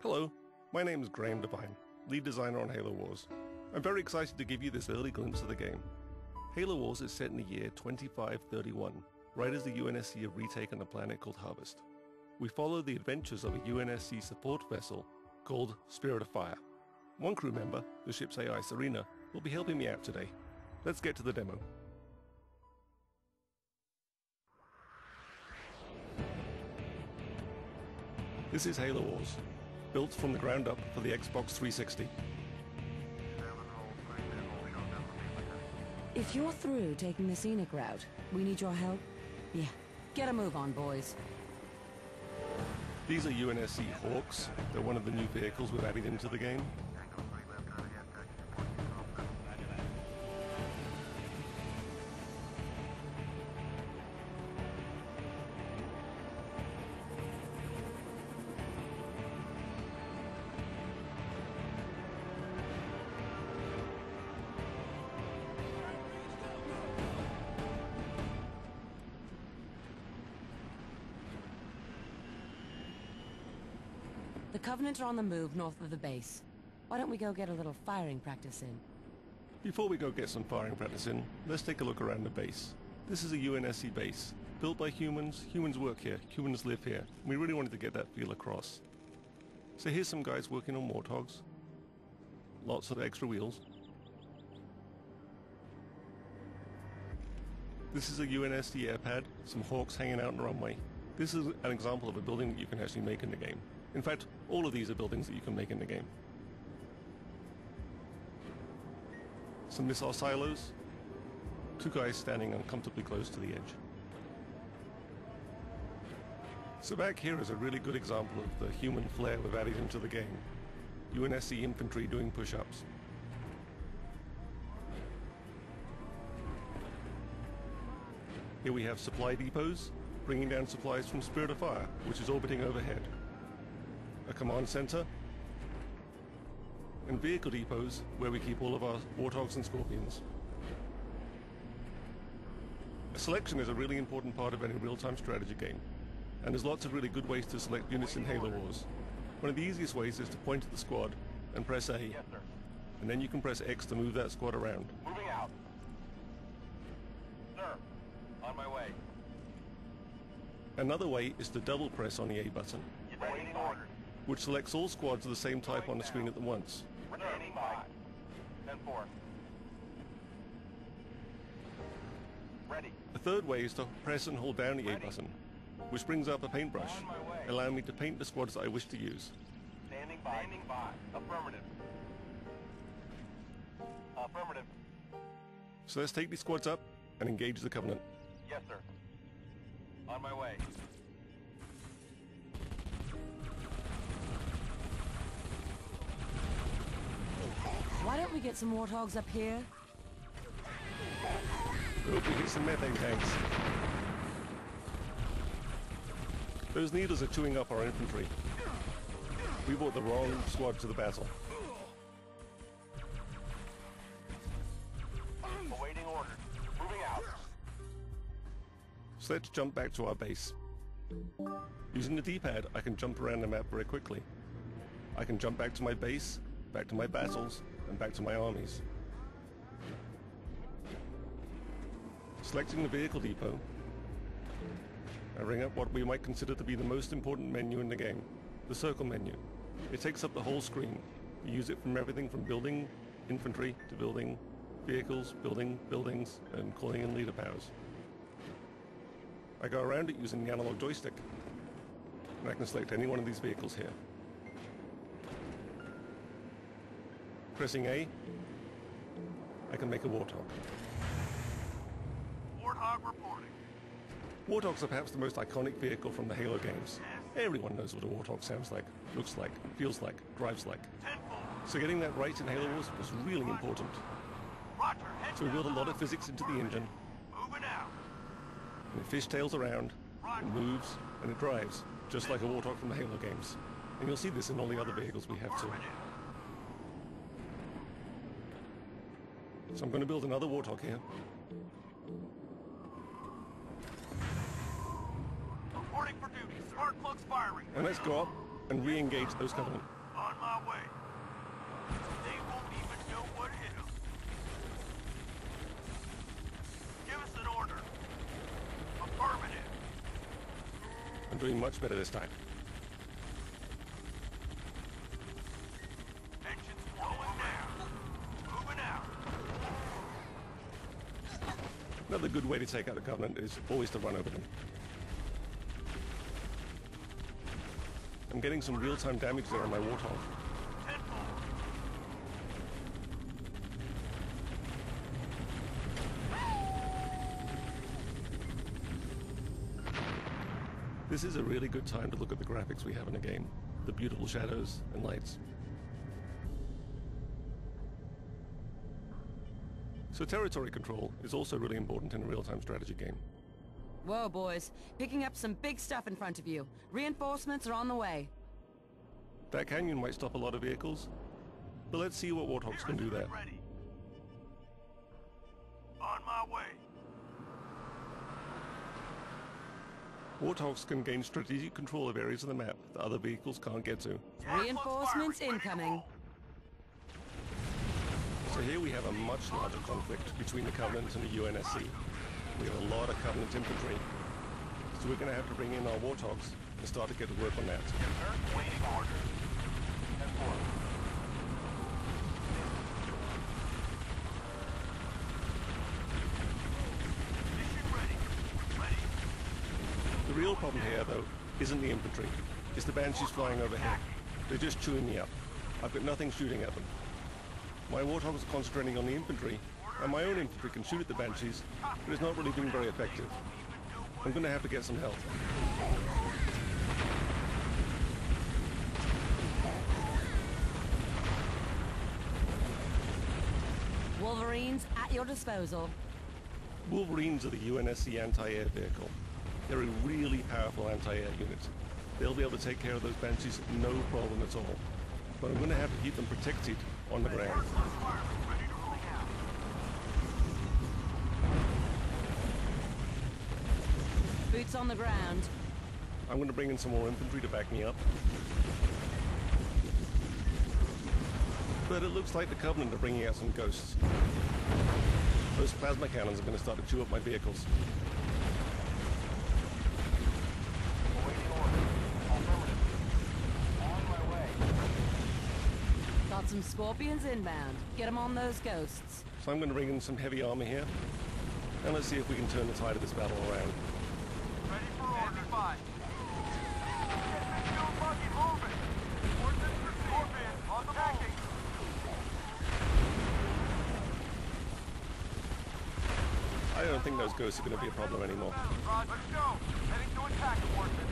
Hello, my name is Graham Devine, lead designer on Halo Wars. I'm very excited to give you this early glimpse of the game. Halo Wars is set in the year 2531, right as the UNSC have retaken a planet called Harvest. We follow the adventures of a UNSC support vessel called Spirit of Fire. One crew member, the ship's AI Serena, will be helping me out today. Let's get to the demo. This is Halo Wars, built from the ground up for the Xbox 360. If you're through taking the scenic route, we need your help. Yeah, get a move on, boys. These are UNSC Hawks. They're one of the new vehicles we've added into the game. The Covenant are on the move north of the base. Why don't we go get a little firing practice in? Before we go get some firing practice in, let's take a look around the base. This is a UNSC base, built by humans. Humans work here, humans live here. We really wanted to get that feel across. So here's some guys working on warthogs. Lots of extra wheels. This is a UNSC airpad, some Hawks hanging out on the runway. This is an example of a building that you can actually make in the game. In fact, all of these are buildings that you can make in the game. Some missile silos. Two guys standing uncomfortably close to the edge. So back here is a really good example of the human flair we've added into the game. UNSC infantry doing push-ups. Here we have supply depots, bringing down supplies from Spirit of Fire, which is orbiting overhead. A command center, and vehicle depots where we keep all of our Warthogs and Scorpions. Selection is a really important part of any real-time strategy game, and there's lots of really good ways to select units in Halo Wars. One of the easiest ways is to point at the squad and press A, Yes, sir. and then you can press X to move that squad around. Moving out. Sir, on my way. Another way is to double press on the A button, Waiting orders. which selects all squads of the same type on the screen at once. Standing by. 10-4. Ready. A third way is to press and hold down the A button, which brings up a paintbrush, On my way. allowing me to paint the squads that I wish to use. Standing by. Standing by. Affirmative. Affirmative. So let's take these squads up and engage the Covenant. Yes, sir. On my way. Why don't we get some warthogs up here? Hope we hit some methane tanks. Those needles are chewing up our infantry. We brought the wrong squad to the battle. Awaiting orders. Moving out. So let's jump back to our base. Using the D-pad, I can jump around the map very quickly. I can jump back to my base, back to my battles, and back to my armies. Selecting the vehicle depot, I bring up what we might consider to be the most important menu in the game, the circle menu. It takes up the whole screen. You use it from everything from building infantry to building vehicles, building buildings, and calling in leader powers. I go around it using the analog joystick, and I can select any one of these vehicles here. Pressing A, I can make a Warthog. Warthog reporting. Warthogs are perhaps the most iconic vehicle from the Halo games. Everyone knows what a Warthog sounds like, looks like, feels like, drives like. 10-4. So getting that right in Halo Wars was really important. Roger. Head So we built a down. lot of physics into the engine, Moving out. and it fishtails around, it moves, and it drives, just like a Warthog from the Halo games. And you'll see this in all the other vehicles we have too. So I'm going to build another Warthog here. Reporting for duty. Spark plugs firing. And let's go up and re-engage those Covenant. On my way. They won't even know what hit them. Give us an order. Affirmative. I'm doing much better this time. Engines going down. Moving out. Another good way to take out a Covenant is always to run over them. I'm getting some real-time damage there on my Warthog. Tenfold. This is a really good time to look at the graphics we have in the game. The beautiful shadows and lights. So territory control is also really important in a real-time strategy game. Whoa, boys. Picking up some big stuff in front of you. Reinforcements are on the way. That canyon might stop a lot of vehicles, but let's see what Warthogs can do there. Ready. On my way. Warthogs can gain strategic control of areas of the map that other vehicles can't get to. Reinforcements incoming. So here we have a much larger conflict between the Covenant and the UNSC. We have a lot of Covenant infantry, so we're going to have to bring in our Warthogs and start to get to work on that. Waiting order. 10-4. Mission ready. Ready. The real problem here, though, isn't the infantry. It's the Banshees flying overhead. They're just chewing me up. I've got nothing shooting at them. My Warthogs are concentrating on the infantry, and my own infantry can shoot at the Banshees, but it's not really being very effective. I'm going to have to get some help. Wolverines at your disposal. Wolverines are the UNSC anti-air vehicle. They're a really powerful anti-air unit. They'll be able to take care of those Banshees no problem at all. But I'm going to have to keep them protected on the ground. Boots on the ground. I'm going to bring in some more infantry to back me up. But it looks like the Covenant are bringing out some ghosts. Those plasma cannons are going to start to chew up my vehicles. Got some Scorpions inbound. Get them on those ghosts. So I'm going to bring in some heavy armor here. And let's see if we can turn the tide of this battle around. Ready for order. 5. Still fucking moving. Ordnance for Scorpion on the move. I don't think those ghosts are going to be a problem anymore. Roger. Let's go. Heading to attack Ordnance.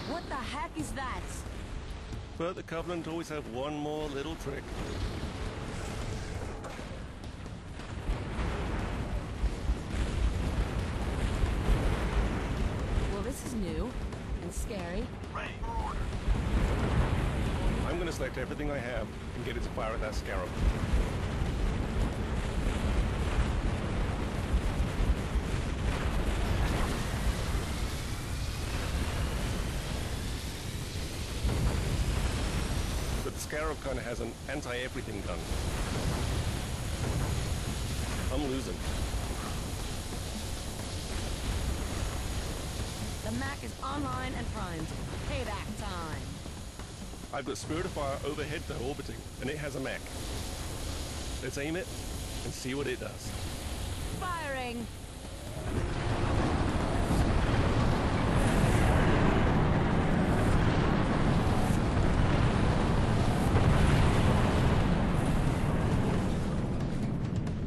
What the heck is that? But the Covenant always have one more little trick. Well, this is new and scary. Ready for order. I'm going to select everything I have and get it to fire at that Scarab. But the Scarab kind of has an anti-everything gun. I'm losing. The Mac is online and primed. Payback time. I've got Spirit of Fire overhead though, orbiting, and it has a mech. Let's aim it and see what it does. Firing!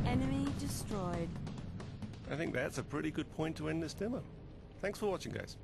Enemy destroyed. I think that's a pretty good point to end this demo. Thanks for watching, guys.